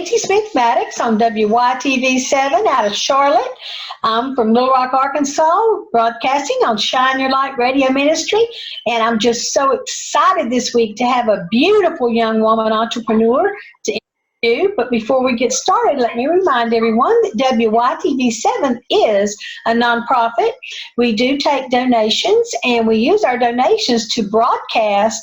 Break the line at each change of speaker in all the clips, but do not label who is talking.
Nancy Smith Mattox on WYTV7 out of Charlotte. I'm from Little Rock, Arkansas, broadcasting on Shine Your Light Radio Ministry. And I'm just so excited this week to have a beautiful young woman entrepreneur to interview. But before we get started, let me remind everyone that WYTV7 is a nonprofit. We do take donations, and we use our donations to broadcast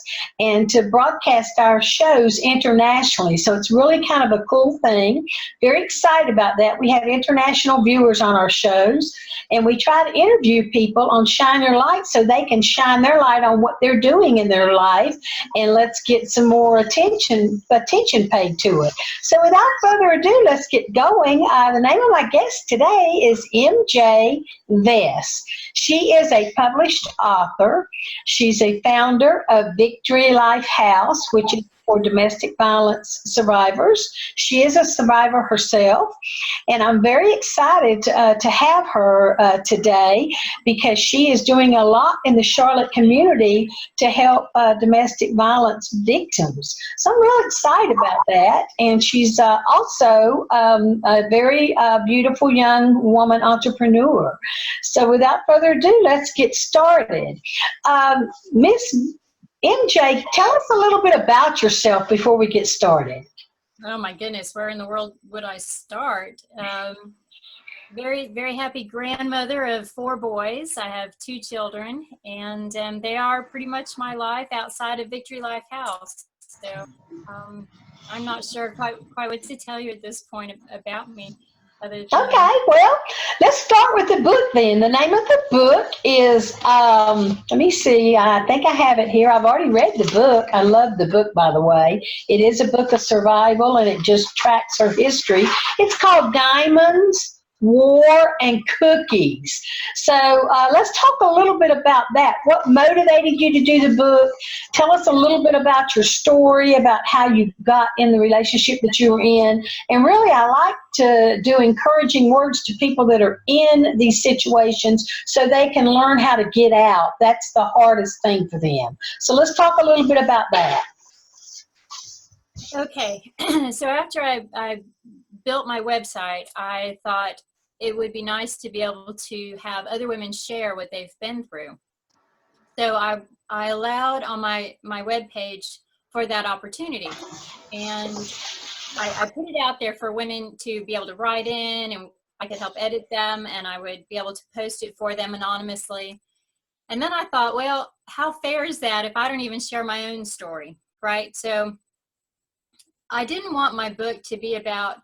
our shows internationally. So it's really kind of a cool thing. Very excited about that. We have international viewers on our shows, and we try to interview people on Shine Your Light so they can shine their light on what they're doing in their life, and let's get some more attention paid to it. So without further ado, let's get going. The name of my guest today is MJ Vess. She is a published author. She's a founder of Victorylife House, which is for domestic violence survivors. She is a survivor herself, and I'm very excited to have her today because she is doing a lot in the Charlotte community to help domestic violence victims. So I'm really excited about that, and she's also a very beautiful young woman entrepreneur. So without further ado, let's get started. Miss MJ, tell us a little bit about yourself before we get started.
Oh my goodness, where in the world would I start? Very, very happy grandmother of 4 boys. I have 2 children, and they are pretty much my life outside of Victorylife House. So I'm not sure quite what to tell you at this point about me.
Okay, well, let's start with the book then. The name of the book is, let me see, I think I have it here. I've already read the book. I love the book, by the way. It is a book of survival, and it just tracks her history. It's called Diamonds, War, and Cookies. So let's talk a little bit about that. What motivated you to do the book? Tell us a little bit about your story, about how you got in the relationship that you were in. And really, I like to do encouraging words to people that are in these situations so they can learn how to get out. That's the hardest thing for them. So let's talk a little bit about that.
Okay, so after I built my website, I thought it would be nice to be able to have other women share what they've been through. So I allowed on my webpage for that opportunity. And I put it out there for women to be able to write in, and I could help edit them, and I would be able to post it for them anonymously. And then I thought, well, how fair is that if I don't even share my own story, right? So I didn't want my book to be about,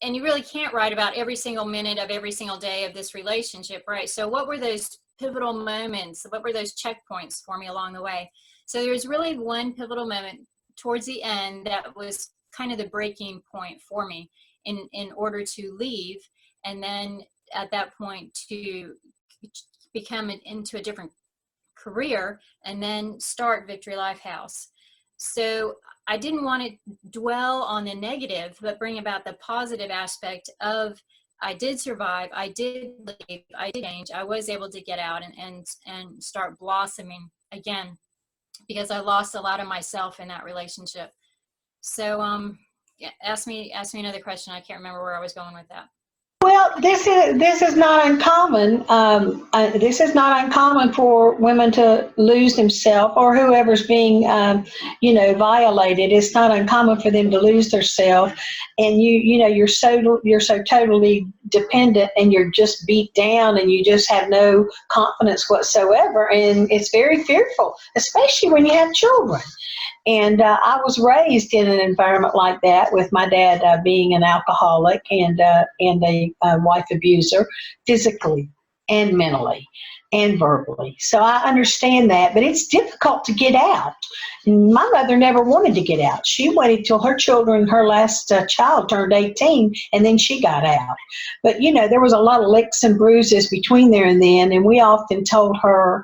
and you really can't write about every single minute of every single day of this relationship, right? So what were those pivotal moments? What were those checkpoints for me along the way? So there's really one pivotal moment towards the end that was kind of the breaking point for me in order to leave, and then at that point to become into a different career and then start Victorylife House. So I didn't want to dwell on the negative, but bring about the positive aspect of I did survive, I did leave, I did change, I was able to get out and start blossoming again, because I lost a lot of myself in that relationship. So yeah, ask me another question. I can't remember where I was going with that.
Well, this is not uncommon. This is not uncommon for women to lose themselves, or whoever's being, violated. It's not uncommon for them to lose themselves, and you're so totally dependent, and you're just beat down, and you just have no confidence whatsoever, and it's very fearful, especially when you have children. And I was raised in an environment like that, with my dad being an alcoholic and a wife abuser, physically and mentally and verbally. So I understand that, but it's difficult to get out. My mother never wanted to get out. She waited till her last child turned 18, and then she got out. But, there was a lot of licks and bruises between there and then, and we often told her,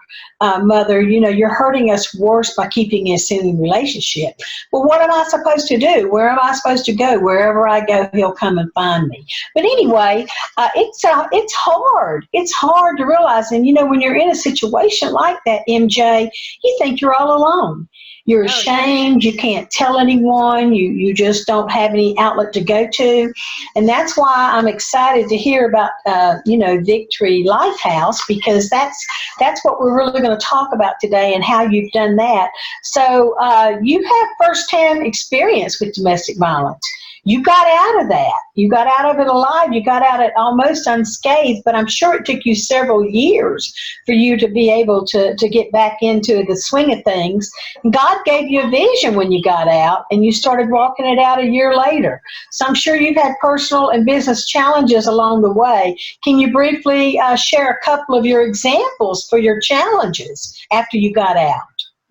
mother, you're hurting us worse by keeping us in a relationship. Well, what am I supposed to do? Where am I supposed to go? Wherever I go, he'll come and find me. But anyway, it's hard. It's hard to realize, and when you're in a situation like that, MJ, you think you're all alone. You're
Oh, yeah.
ashamed. You can't tell anyone. You just don't have any outlet to go to. And that's why I'm excited to hear about, Victorylife House, because that's what we're really going to talk about today and how you've done that. So you have firsthand experience with domestic violence. You got out of that. You got out of it alive. You got out of it almost unscathed, but I'm sure it took you several years for you to be able to get back into the swing of things. God gave you a vision when you got out, and you started walking it out a year later. So I'm sure you've had personal and business challenges along the way. Can you briefly share a couple of your examples for your challenges after you got out?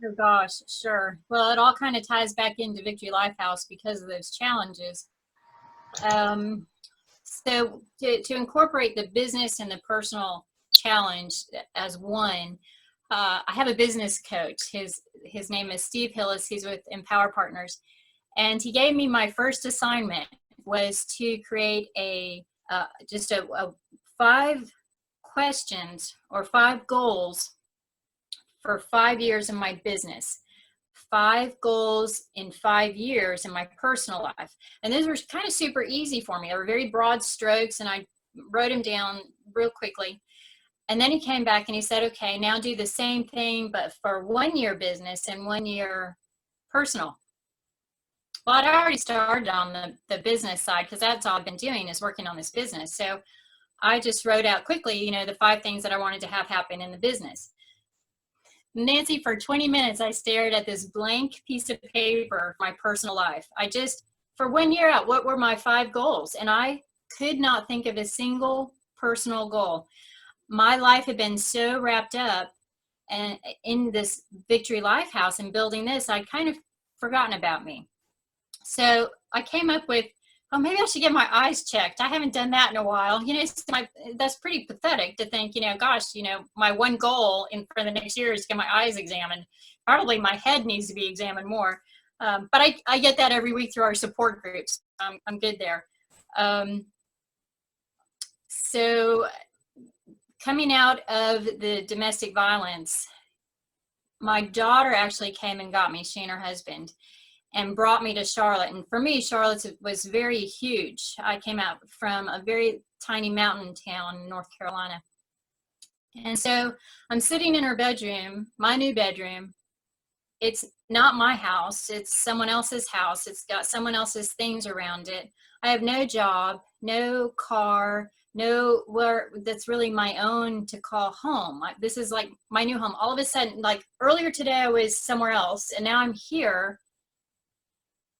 Oh gosh, sure. Well, it all kind of ties back into Victorylife House because of those challenges. So to incorporate the business and the personal challenge as one, I have a business coach. His name is Steve Hillis. He's with Empower Partners, and he gave me my first assignment was to create just a 5 questions or 5 goals for 5 years in my business, 5 goals in 5 years in my personal life. And those were kind of super easy for me. They were very broad strokes, and I wrote them down real quickly. And then he came back and he said, okay, now do the same thing, but for 1 year business and 1 year personal. Well, I'd already started on the business side, because that's all I've been doing is working on this business. So I just wrote out quickly, the 5 things that I wanted to have happen in the business. Nancy, for 20 minutes, I stared at this blank piece of paper, my personal life. For 1 year out, what were my 5 goals? And I could not think of a single personal goal. My life had been so wrapped up and in this Victorylife House and building this, I'd kind of forgotten about me. So I came up with, oh, maybe I should get my eyes checked. I haven't done that in a while. That's pretty pathetic to think, gosh, my one goal for the next year is to get my eyes examined. Probably my head needs to be examined more. But I get that every week through our support groups. I'm good there. So coming out of the domestic violence, my daughter actually came and got me, she and her husband, and brought me to Charlotte. And for me, Charlotte was very huge. I came out from a very tiny mountain town in North Carolina. And so I'm sitting in her bedroom, my new bedroom. It's not my house. It's someone else's house. It's got someone else's things around it. I have no job, no car, nowhere that's really my own to call home. This is like my new home. All of a sudden, like earlier today, I was somewhere else, and now I'm here.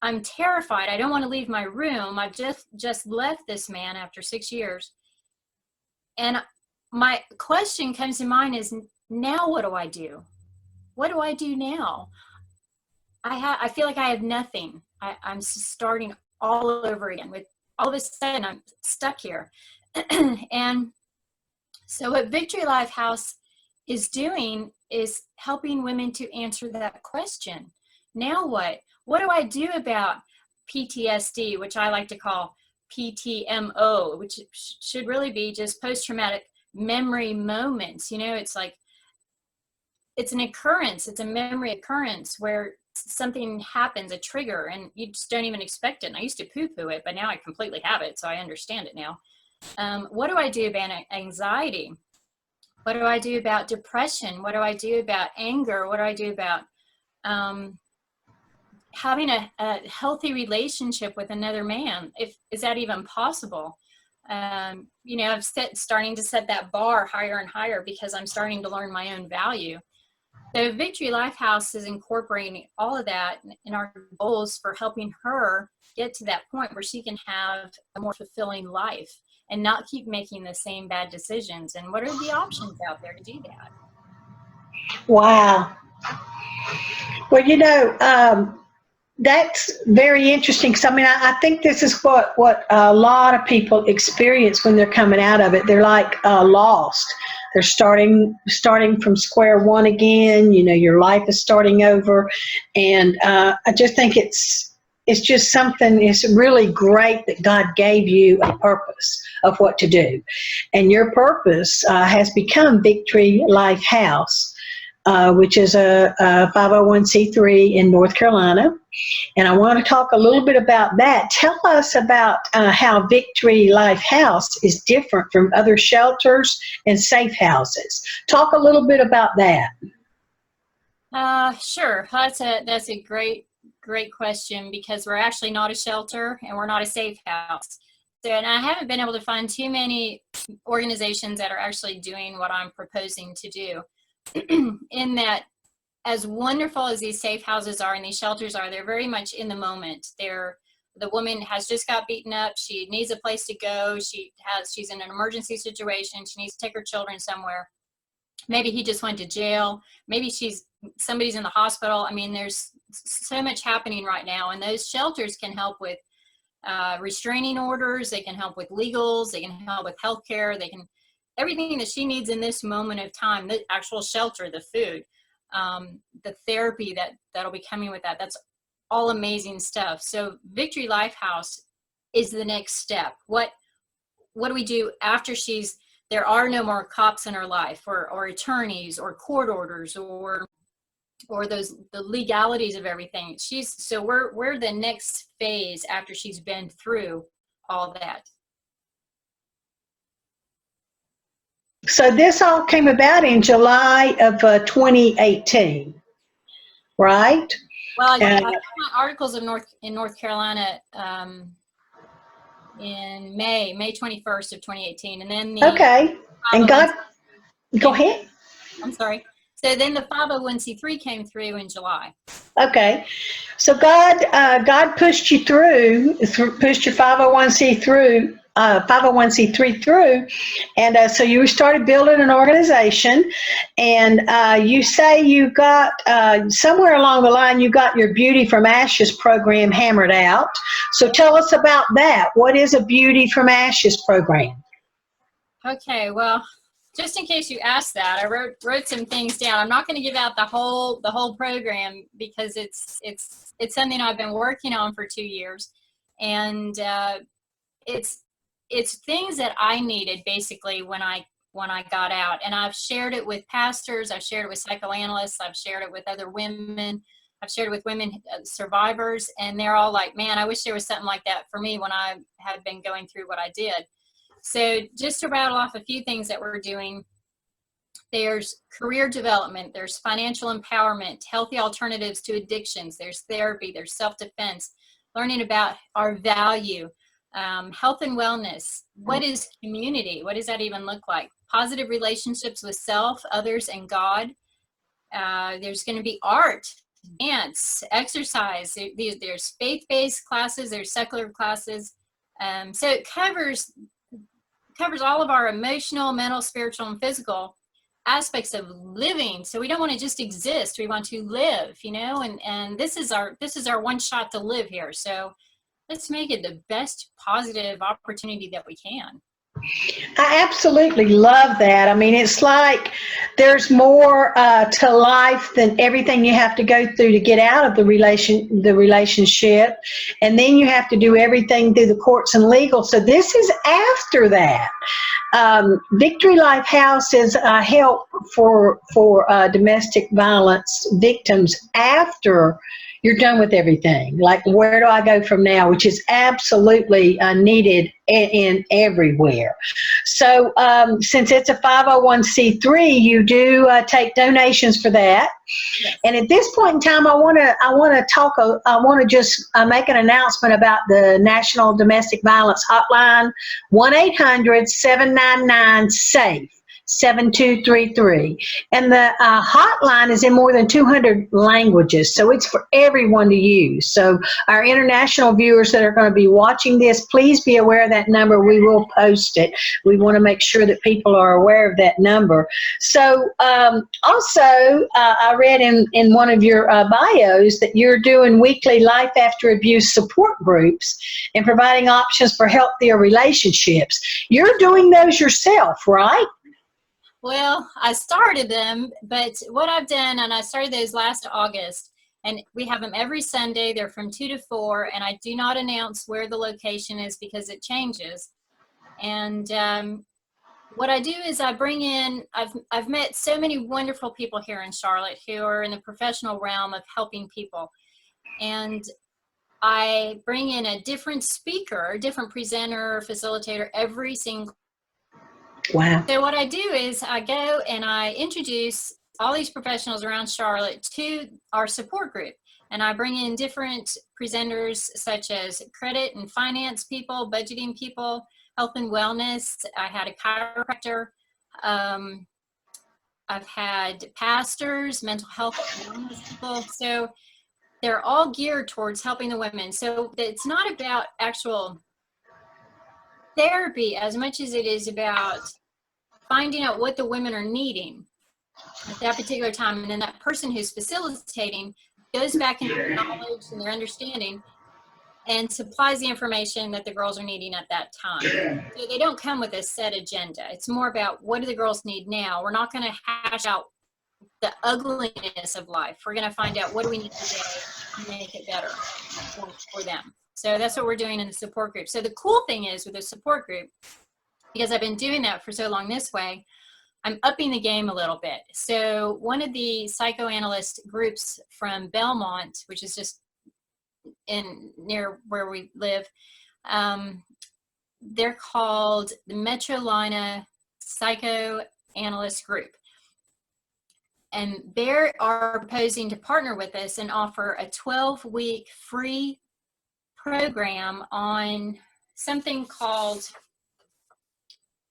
I'm terrified. I don't want to leave my room. I've just left this man after 6 years. And my question comes to mind is, now what do I do? What do I do now? I feel like I have nothing. I'm starting all over again. With all of a sudden, I'm stuck here. And so what Victorylife House is doing is helping women to answer that question. Now what? What do I do about PTSD, which I like to call PTMO, which should really be just post-traumatic memory moments? It's like, it's an occurrence, it's a memory occurrence where something happens, a trigger, and you just don't even expect it. And I used to poo-poo it, but now I completely have it, so I understand it now. What do I do about anxiety? What do I do about depression? What do I do about anger? What do I do about having a healthy relationship with another man? Is that even possible? I'm starting to set that bar higher and higher because I'm starting to learn my own value. So Victorylife House is incorporating all of that in our goals for helping her get to that point where she can have a more fulfilling life and not keep making the same bad decisions. And what are the options out there to do that?
Wow. Well, that's very interesting. Because I think this is what a lot of people experience when they're coming out of it. They're like lost. They're starting from square one again. Your life is starting over, and I just think it's just something. It's really great that God gave you a purpose of what to do, and your purpose has become Victorylife House. which is a 501c3 in North Carolina. And I want to talk a little bit about that. Tell us about how Victorylife House is different from other shelters and safe houses. Talk a little bit about that.
Sure. That's a great question, because we're actually not a shelter and we're not a safe house. So, and I haven't been able to find too many organizations that are actually doing what I'm proposing to do. In that, as wonderful as these safe houses are and these shelters are, they're very much in the moment. The woman has just got beaten up. She needs a place to go. She's in an emergency situation. She needs to take her children somewhere. Maybe he just went to jail. Maybe somebody's in the hospital. I mean, there's so much happening right now, and those shelters can help with restraining orders. They can help with legals. They can help with healthcare. They can, everything that she needs in this moment of time, the actual shelter, the food, the therapy that'll be coming with that. That's all amazing stuff. So Victorylife House is the next step. What do we do after there are no more cops in her life, or attorneys, or court orders, or the legalities of everything. So we're the next phase after she's been through all that.
So this all came about in July of 2018, right?
Well, I got my articles in North Carolina in May 21st of 2018, and then
okay. And go ahead.
I'm sorry. So then the 501c3 came through in July.
Okay. So God pushed you pushed your 501c3 through, and so you started building an organization, and you say you got somewhere along the line you got your Beauty from Ashes program hammered out. So tell us about that. What is a Beauty from Ashes program? Okay,
well, just in case you asked that, I wrote some things down. I'm not going to give out the whole program, because it's something I've been working on for 2 years, and it's things that I needed basically when I got out, and I've shared it with pastors, I've shared it with psychoanalysts, I've shared it with other women, I've shared it with women survivors, and they're all like, man, I wish there was something like that for me when I had been going through what I did. So just to rattle off a few things that we're doing, there's career development, there's financial empowerment, healthy alternatives to addictions, there's therapy, there's self-defense, learning about our value, health and wellness. What is community? What does that even look like? Positive relationships with self, others, and God. There's going to be art, dance, exercise. There's faith-based classes, there's secular classes. So it covers all of our emotional, mental, spiritual, and physical aspects of living. So we don't want to just exist, we want to live, and this is our one shot to live here. So let's make it the best positive opportunity that we can.
I absolutely love that. I mean, it's like there's more to life than everything you have to go through to get out of the relationship, and then you have to do everything through the courts and legal. So this is after that. Victorylife House is help for domestic violence victims after you're done with everything. Like, where do I go from now? Which is absolutely needed in everywhere. So since it's a 501c3, you do take donations for that. Yes. And at this point in time, I want to just make an announcement about the National Domestic Violence Hotline, 1-800-799-SAFE. 7233, and the hotline is in more than 200 languages, so it's for everyone to use. So our international viewers that are going to be watching this, please be aware of that number. We will post it. We want to make sure that people are aware of that number. So also I read in one of your bios that you're doing weekly life after abuse support groups and providing options for healthier relationships. You're doing those yourself, right?
Well, I started them, but what I've done, and I started those last August, and we have them every Sunday. They're from 2 to 4, and I do not announce where the location is because it changes. And what I do is I bring in, I've met so many wonderful people here in Charlotte who are in the professional realm of helping people. And I bring in a different speaker, a different presenter, facilitator every single.
Wow.
So what I do is I go and I introduce all these professionals around Charlotte to our support group. And I bring in different presenters such as credit and finance people, budgeting people, health and wellness. I had a chiropractor. I've had pastors, mental health and wellness people. So they're all geared towards helping the women. So it's not about actual therapy as much as it is about finding out what the women are needing at that particular time. And then that person who's facilitating goes back into their knowledge and their understanding and supplies the information that the girls are needing at that time. So they don't come with a set agenda. It's more about what do the girls need now. We're not going to hash out the ugliness of life. We're going to find out what do we need today to make it better for them. So that's what we're doing in the support group. So the cool thing is with the support group, because I've been doing that for so long this way, I'm upping the game a little bit. So one of the psychoanalyst groups from Belmont, which is just near where we live, they're called the Metrolina Psychoanalyst Group. And they are proposing to partner with us and offer a 12-week free program on something called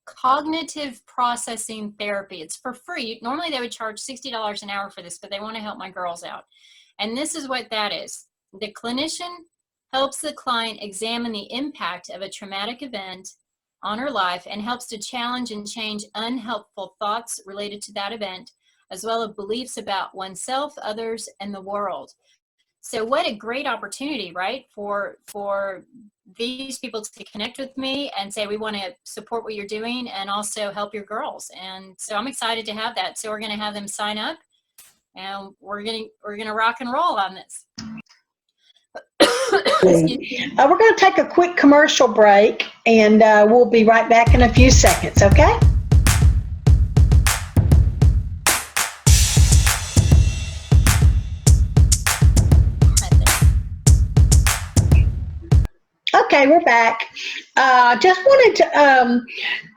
cognitive processing therapy. It's for free. Normally they would charge $60 an hour for this, but they want to help my girls out. And this is what that is. The clinician helps the client examine the impact of a traumatic event on her life and helps to challenge and change unhelpful thoughts related to that event, as well as beliefs about oneself, others, and the world. So what a great opportunity, right, for these people to connect with me and say, we want to support what you're doing and also help your girls. And so I'm excited to have that. So we're going to have them sign up and we're going to rock and roll on this.
We're going to take a quick commercial break and we'll be right back in a few seconds, okay? Okay, we're back. Just wanted to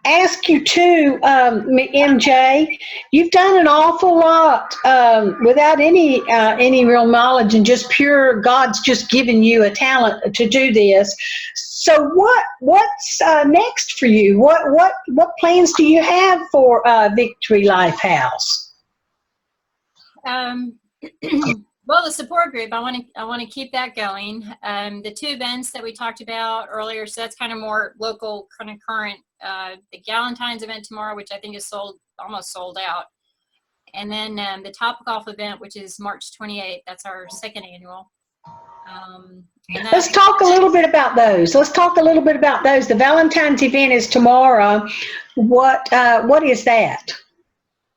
ask you too, MJ, you've done an awful lot without any real knowledge and just pure God's just given you a talent to do this. So what's next for you? What plans do you have for Victorylife House?
Well, the support group, I want to keep that going. The two events that we talked about earlier, so that's kind of more local, kind of current. The Galentine's event tomorrow, which I think is almost sold out. And then the Top Golf event, which is March 28th. That's our second annual.
Let's talk a little bit about those. The Valentine's event is tomorrow. What is that?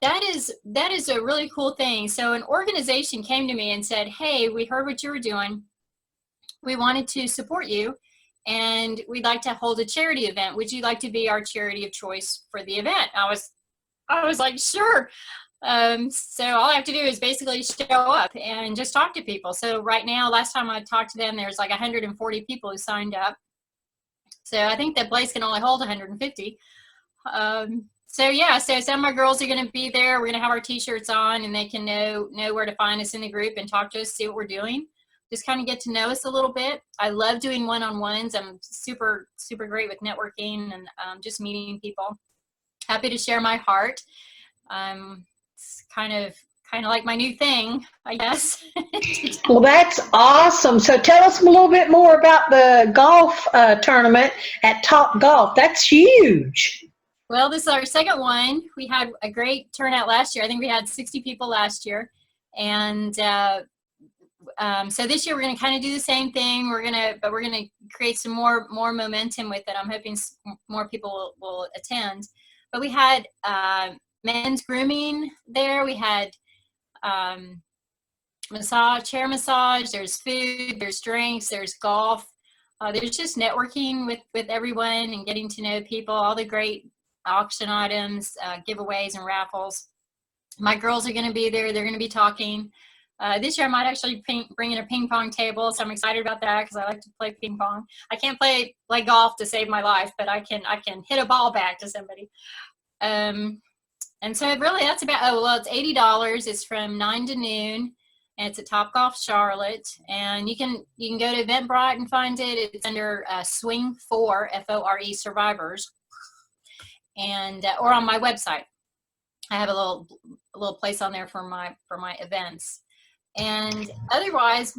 That is a really cool thing. So an organization came to me and said, hey, we heard what you were doing. We wanted to support you and we'd like to hold a charity event. Would you like to be our charity of choice for the event? I was like, sure. So all I have to do is basically show up and just talk to people. So right now, last time I talked to them, there's like 140 people who signed up. So I think that place can only hold 150. So yeah, so some of my girls are going to be there. We're going to have our t-shirts on and they can know where to find us in the group and talk to us, see what we're doing. Just kind of get to know us a little bit. I love doing one-on-ones. I'm super, super great with networking and just meeting people. Happy to share my heart. It's kind of like my new thing, I guess.
Well, that's awesome. So tell us a little bit more about the golf tournament at Top Golf. That's huge.
Well, this is our second one. We had a great turnout last year. I think we had 60 people last year. And so this year we're going to kind of do the same thing. But we're going to create some more momentum with it. I'm hoping more people will attend. But we had men's grooming there. We had chair massage. There's food. There's drinks. There's golf. There's just networking with everyone and getting to know people. All the great auction items, giveaways, and raffles. My girls are going to be there. They're going to be talking. This year I might actually bring in a ping pong table, so I'm excited about that because I like to play ping pong. I can't play golf to save my life, but I can hit a ball back to somebody. And so really that's about, it's $80. It's from 9 to noon, and it's at Topgolf Charlotte. And you can go to Eventbrite and find it. It's under Swing 4 FORE Survivors, and or on my website. I have a little place on there for my events. And otherwise,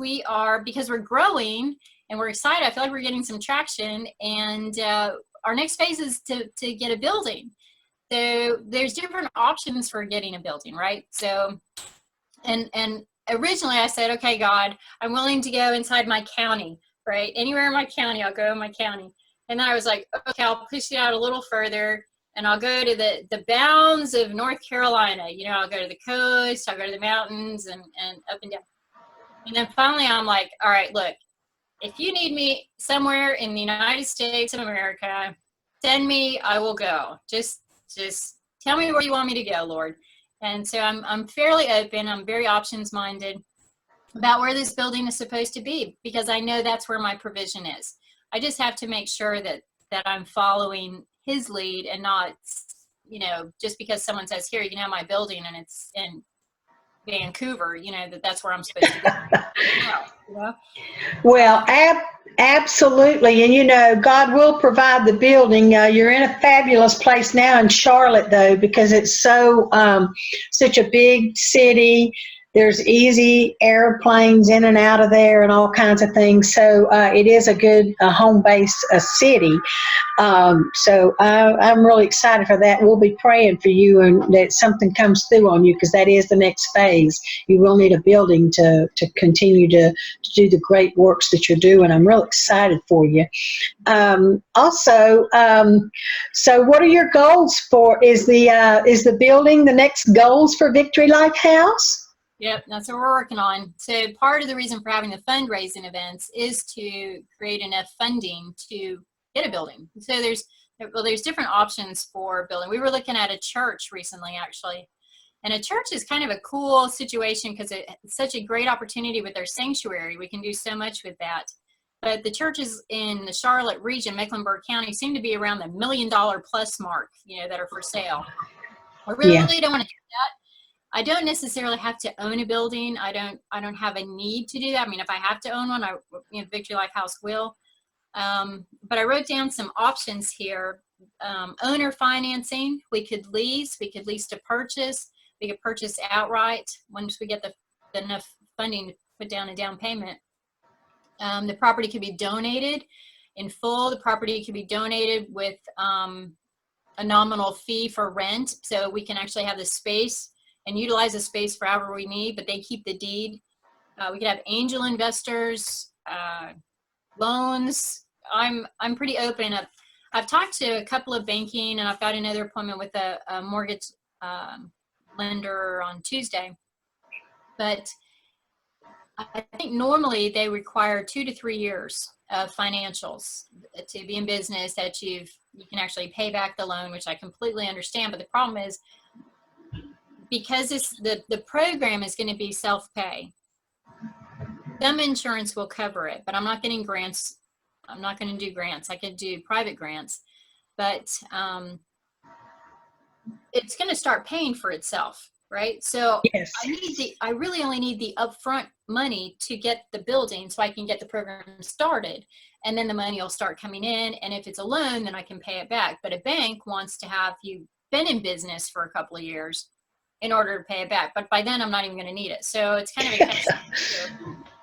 because we're growing and we're excited. I feel like we're getting some traction, and our next phase is to get a building. So there's different options for getting a building, right? So, and originally I said, okay, God, I'm willing to go inside my county, right? Anywhere in my county, I'll go in my county. And then I was like, okay, I'll push it out a little further, and I'll go to the bounds of North Carolina. I'll go to the coast, I'll go to the mountains, and up and down. And then finally I'm like, all right, look, if you need me somewhere in the United States of America, send me, I will go. Just tell me where you want me to go, Lord. And so I'm fairly open. I'm very options minded about where this building is supposed to be, because I know that's where my provision is. I just have to make sure that I'm following his lead, and not, just because someone says, here, you can have my building and it's in Vancouver, that's where I'm supposed to go.
Well, absolutely. And, God will provide the building. You're in a fabulous place now in Charlotte, though, because it's such a big city. There's easy airplanes in and out of there and all kinds of things. So it is a good home base city. So I'm really excited for that. We'll be praying for you, and that something comes through on you, because that is the next phase. You will need a building to continue to do the great works that you're doing. I'm real excited for you. Also, so what are your goals for? Is the building the next goals for Victorylife House?
Yep, that's what we're working on. So part of the reason for having the fundraising events is to create enough funding to get a building. So there's different options for building. We were looking at a church recently, actually. And a church is kind of a cool situation because it's such a great opportunity with their sanctuary. We can do so much with that. But the churches in the Charlotte region, Mecklenburg County, seem to be around the $1 million plus mark, that are for sale. I really don't want to do that. I don't necessarily have to own a building. I don't have a need to do that. I mean, if I have to own one, Victorylife House will. But I wrote down some options here. Owner financing, we could lease to purchase. We could purchase outright once we get enough funding to put down a down payment. The property could be donated in full. The property could be donated with a nominal fee for rent. So we can actually have the space and utilize the space for however we need, but they keep the deed. We could have angel investors, loans. I'm pretty open. I've talked to a couple of banking, and I've got another appointment with a mortgage lender on Tuesday. But I think normally they require 2 to 3 years of financials to be in business, that you can actually pay back the loan, which I completely understand. But the problem is, because the program is going to be self-pay, some insurance will cover it, but I'm not getting grants. I'm not going to do grants. I could do private grants, but it's going to start paying for itself, right? So yes. I really only need the upfront money to get the building so I can get the program started, and then the money will start coming in. And if it's a loan, then I can pay it back. But a bank wants to have you been in business for a couple of years in order to pay it back. But by then I'm not even going to need it. So it's kind of a catch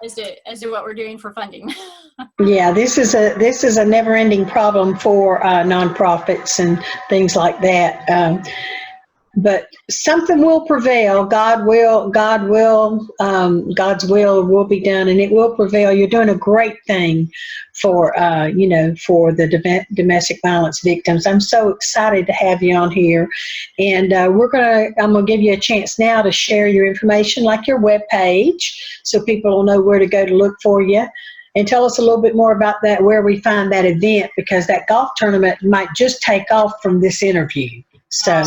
as to what we're doing for funding.
Yeah, this is a never-ending problem for nonprofits and things like that. But something will prevail. God's will will be done, and it will prevail. You're doing a great thing for the domestic violence victims. I'm so excited to have you on here, and I'm gonna give you a chance now to share your information, like your web page, so people will know where to go to look for you. and tell us a little bit more about that, where we find that event, because that golf tournament might just take off from this interview. So,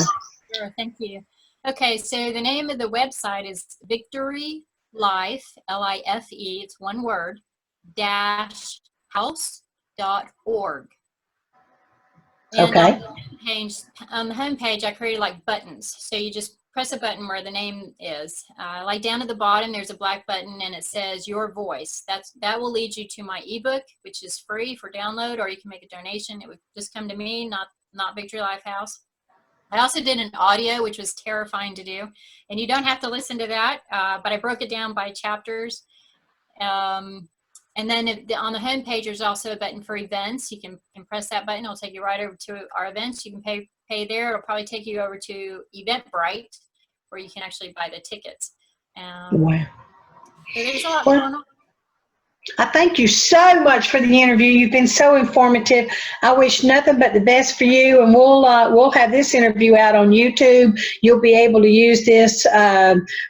sure, thank you. Okay, so the name of the website is Victorylife, L-I-F-E, it's one word, -house.org. And
okay.
on the home page, I created like buttons. So you just press a button where the name is. Like down at the bottom, there's a black button and it says Your Voice. That will lead you to my ebook, which is free for download, or you can make a donation. It would just come to me, not Victorylife House. I also did an audio, which was terrifying to do. And you don't have to listen to that, but I broke it down by chapters. And then on the home page, there's also a button for events. You can press that button. It'll take you right over to our events. You can pay there. It'll probably take you over to Eventbrite, where you can actually buy the tickets.
Wow.
So there's a lot going on.
I thank you so much for the interview. You've been so informative. I wish nothing but the best for you, and we'll have this interview out on YouTube. You'll be able to use this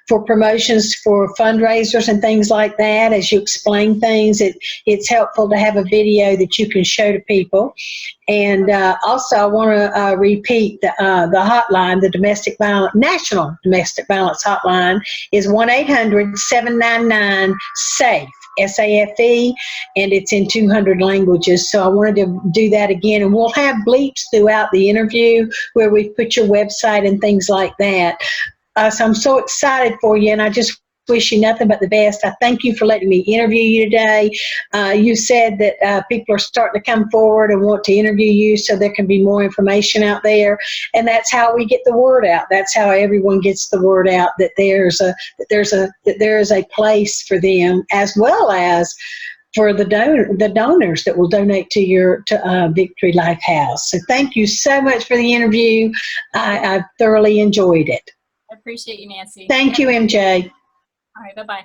for promotions for fundraisers and things like that. As you explain things, it's helpful to have a video that you can show to people. And also, I want to repeat the hotline, the National Domestic Violence Hotline is 1-800-799-SAFE. SAFE, and it's in 200 languages. So I wanted to do that again, and we'll have bleeps throughout the interview where we put your website and things like that. So I'm so excited for you, and I just wish you nothing but the best. I thank you for letting me interview you today. You said that people are starting to come forward and want to interview you, so there can be more information out there, and that's how we get the word out. That's how everyone gets the word out, that there is a place for them, as well as for the donors that will donate to Victorylife House. So thank you so much for the interview. I thoroughly enjoyed it.
I appreciate you, Nancy.
Thank you, MJ.
All right, bye-bye.